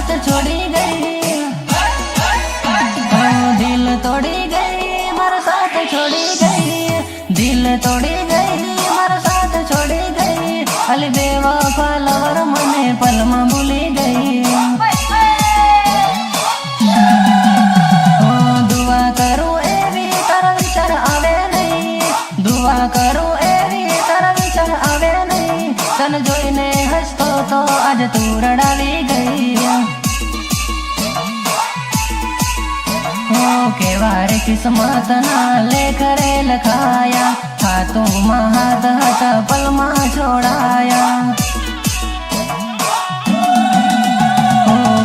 साथ छोड़ी गई, दिल तोड़ी गई, मारा साथ छोड़ी गई, दिल तोड़ी गई, मारा साथ छोड़ी गई। अली बेवफा लवर मने पल में भूली गई। दुआ करूं एवी तारा विचार आवे नहीं, दुआ करूं एवी तारा विचार आवे नहीं। तन जोईने हसतो तो आज तू रडावी गई। केवा रे किस्मत ना लेख रे लखाया, हाथों में हाथ हता पल में छोड़ाया।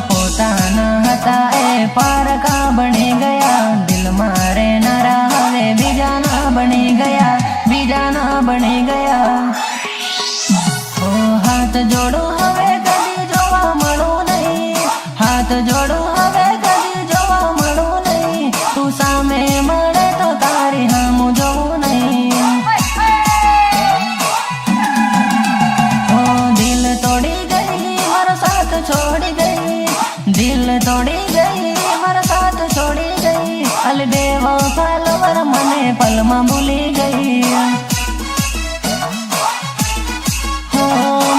पोताना हता ए पारका बनी गया, दिल मारे नारा हवे बीजाना बनी गया, बीजाना बनी गया। हाथ जोड़ो हवे कदी जोवा मळू नहीं, हाथ जोड़ो हवे कदी जोवा मळू नहीं। तू सामे मळे तो तारी हामू जोवू नहीं। दिल तोड़ी गई, मारा साथ छोड़ी गई, दिल तोड़ी गई, मारा साथ छोड़ी गई। अल बेवफा लवर मने पल में भूली गई।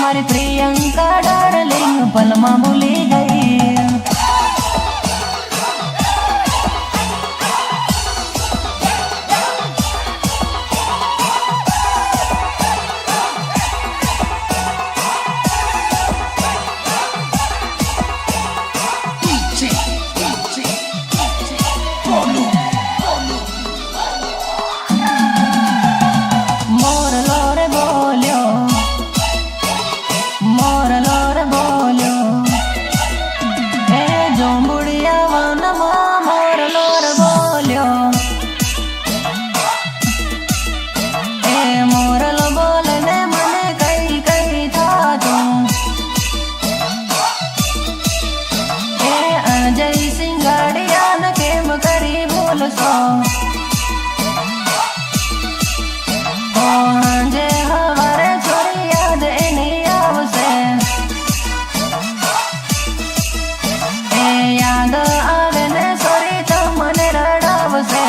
मारी प्रियंका डार्लिंग पल में भूली गई। मोर लोर बोल्यो, मोर लोर बोल्यो, ए जोंबुड़िया वन मां मोर लोर बोल्यो। ए मोरल बोलने मने कई कई था तू, ए अजय सिंगाड़िया न केम करी भूल सो। हांजे हवारे छोरी याद एनी आवसे, ए याद आवे ने छोरी तो मने रडावसे।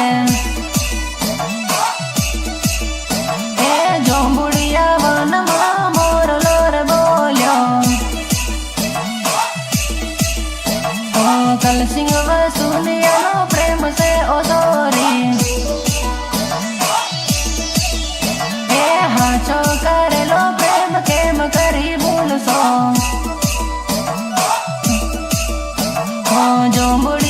ए जोंबुड़िया वन मां मोर लोर बोल्यो, कल सिंह वसुनिया नो प्रेम से ओ सोरी। हाचो करेलो प्रेम केम करी भूल सो। जो मुड़ी